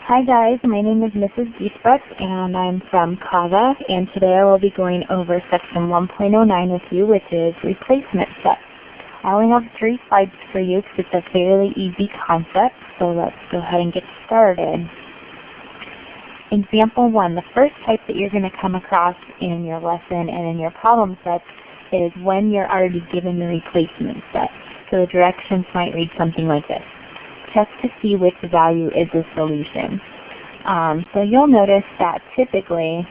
Hi guys, my name is Mrs. Giesbrecht and I'm from Kava, and today I will be going over section 1.09 with you, which is replacement sets. I only have 3 slides for you because it's a fairly easy concept, so let's go ahead and get started. Example 1, the first type that you're going to come across in your lesson and in your problem sets is when you're already given the replacement set. So the directions might read something like this. Check to see which value is the solution. So you'll notice that typically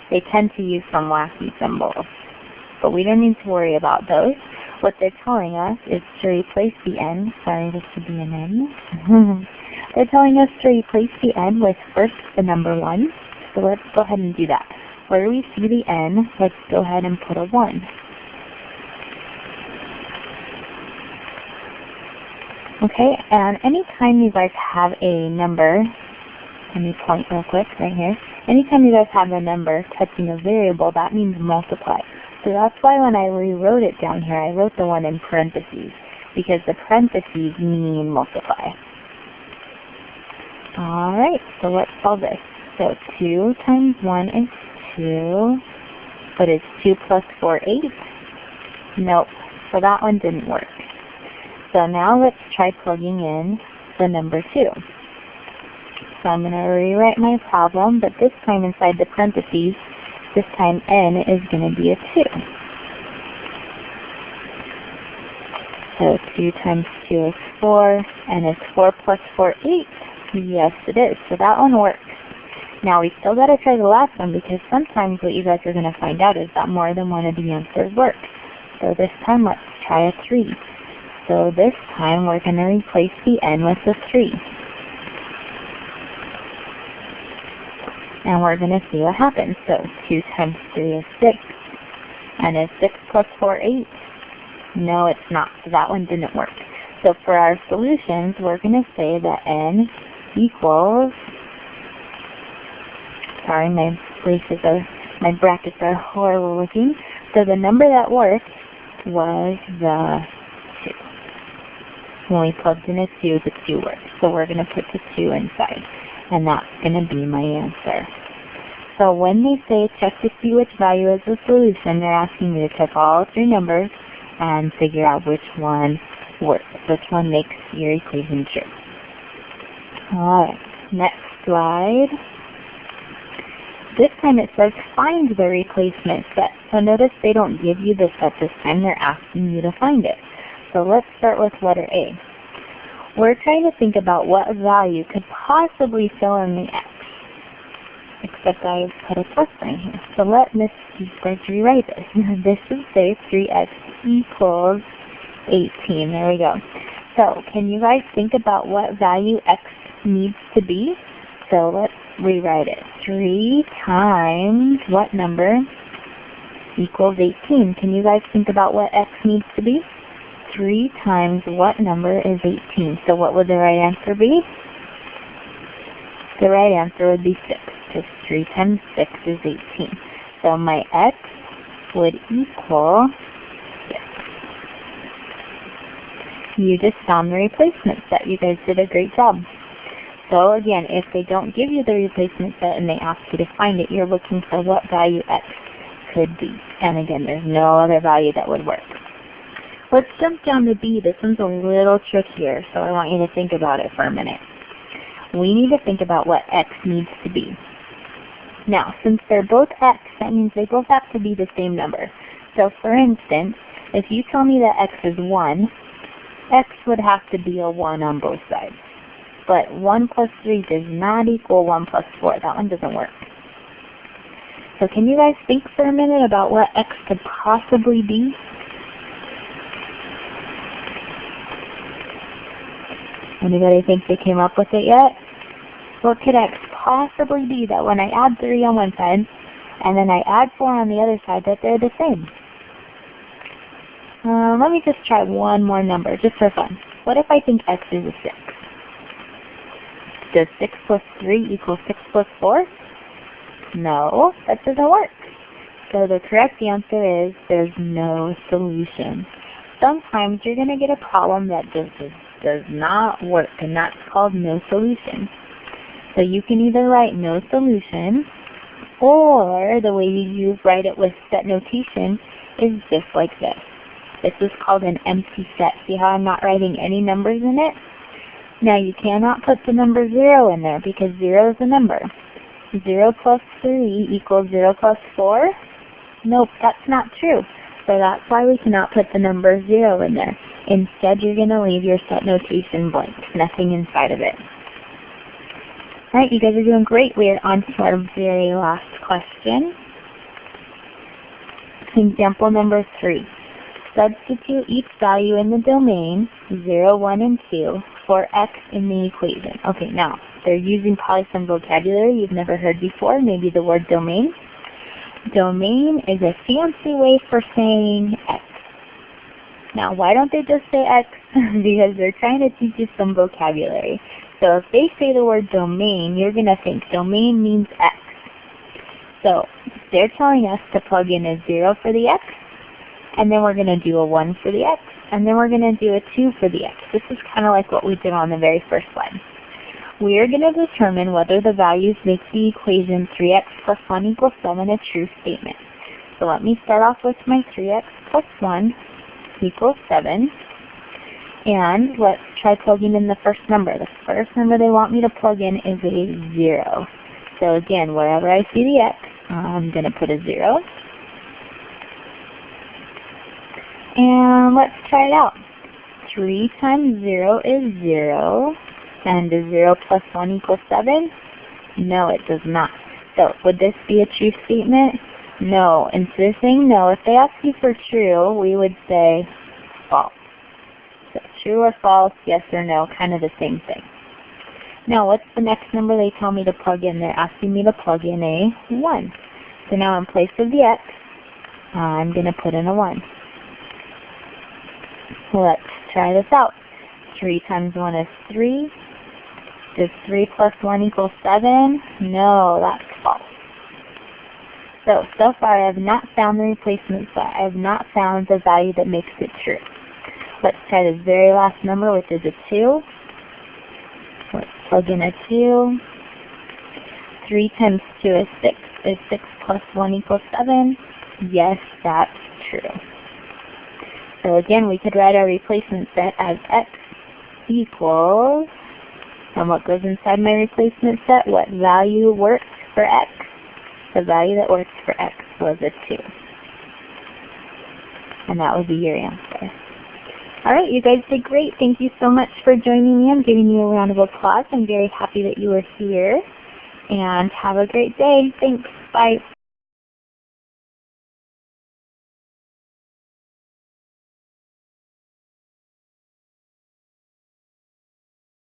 they tend to use some wacky symbols, but we don't need to worry about those. What they're telling us is to replace the n. Sorry, this should be an n. They're telling us to replace the n with first the number 1. So let's go ahead and do that. Where we see the n, let's go ahead and put a 1. Okay, and anytime you guys have a number, let me point real quick right here. Anytime you guys have a number touching a variable, that means multiply. So that's why when I rewrote it down here, I wrote the 1 in parentheses, because the parentheses mean multiply. Alright, so let's solve this. So 2 times 1 is 2, but is 2 plus 4 8? Nope, so that one didn't work. So now let's try plugging in the number 2. So I'm going to rewrite my problem, but this time inside the parentheses, this time n is going to be a 2. So 2 times 2 is 4, and is 4 plus 4 8? Yes, it is. So that one works. Now we still got to try the last one, because sometimes what you guys are going to find out is that more than one of the answers work. So this time let's try a 3. So this time we're going to replace the n with a 3. And we're going to see what happens. So 2 times 3 is 6. And is 6 plus 4 8? No, it's not. So that one didn't work. So for our solutions, we're going to say that n equals, sorry, my brackets are horrible looking. So the number that worked was the 2. When we plugged in a 2, the 2 worked. So we're going to put the 2 inside. And that's going to be my answer. So when they say check to see which value is the solution, they're asking me to check all 3 numbers and figure out which one works, which one makes your equation true. Alright, next slide. This time it says find the replacement set. So notice they don't give you the set this time, they're asking you to find it. So let's start with letter A. We're trying to think about what value could possibly fill in the x. Except I put a plus sign here. So let Miss Giesbrecht rewrite this. This should say 3x equals 18. There we go. So can you guys think about what value x needs to be? So let's rewrite it. 3 times what number equals 18? Can you guys think about what x needs to be? 3 times what number is 18? So what would the right answer be? The right answer would be 6, because 3 times 6 is 18. So my x would equal 6. You just found the replacement set. You guys did a great job. So again, if they don't give you the replacement set and they ask you to find it, you're looking for what value x could be. And again, there's no other value that would work. Let's jump down to B. This one's a little trickier, so I want you to think about it for a minute. We need to think about what x needs to be. Now, since they're both x, that means they both have to be the same number. So for instance, if you tell me that x is 1, x would have to be a 1 on both sides. But 1 plus 3 does not equal 1 plus 4. That one doesn't work. So can you guys think for a minute about what x could possibly be? Anybody think they came up with it yet? What could x possibly be that when I add 3 on one side, and then I add 4 on the other side, that they're the same? Let me just try one more number, just for fun. What if I think x is a 6? Does 6 plus 3 equal 6 plus 4? No, that doesn't work. So the correct answer is there's no solution. Sometimes you're going to get a problem that just does not work, and that's called no solution. So you can either write no solution, or the way you write it with set notation is just like this. This is called an empty set. See how I'm not writing any numbers in it? Now you cannot put the number 0 in there because 0 is a number. 0 plus 3 equals 0 plus 4? Nope, that's not true. So that's why we cannot put the number 0 in there. Instead, you're going to leave your set notation blank, nothing inside of it. Alright, you guys are doing great. We are on to our very last question. Example number 3. Substitute each value in the domain, 0, 1, and 2, for x in the equation. Okay, now, they're using probably some vocabulary you've never heard before, maybe the word domain. Domain is a fancy way for saying x. Now, why don't they just say x? Because they're trying to teach you some vocabulary. So if they say the word domain, you're going to think domain means x. So they're telling us to plug in a 0 for the x, and then we're going to do a 1 for the x, and then we're going to do a 2 for the x. This is kind of like what we did on the very first slide. We are going to determine whether the values make the equation 3x plus 1 equals 7 a true statement. So let me start off with my 3x plus 1 equals 7. And let's try plugging in the first number. The first number they want me to plug in is a 0. So again, wherever I see the x, I'm going to put a 0. And let's try it out. 3 times 0 is 0. And does 0 plus 1 equal 7? No, it does not. So would this be a true statement? No. Instead of saying no, if they ask you for true, we would say false. So true or false, yes or no, kind of the same thing. Now what's the next number they tell me to plug in? They're asking me to plug in a 1. So now in place of the x, I'm going to put in a 1. Let's try this out. 3 times 1 is 3. Does 3 plus 1 equal 7? No, that's false. So far I have not found the replacement set. I have not found the value that makes it true. Let's try the very last number, which is a 2. Let's plug in a 2. 3 times 2 is 6. Is 6 plus 1 equals 7? Yes, that's true. So again, we could write our replacement set as x equals, and what goes inside my replacement set? What value works for x? The value that works for x was a 2. And that would be your answer. Alright, you guys did great. Thank you so much for joining me. I'm giving you a round of applause. I'm very happy that you were here. And have a great day. Thanks. Bye.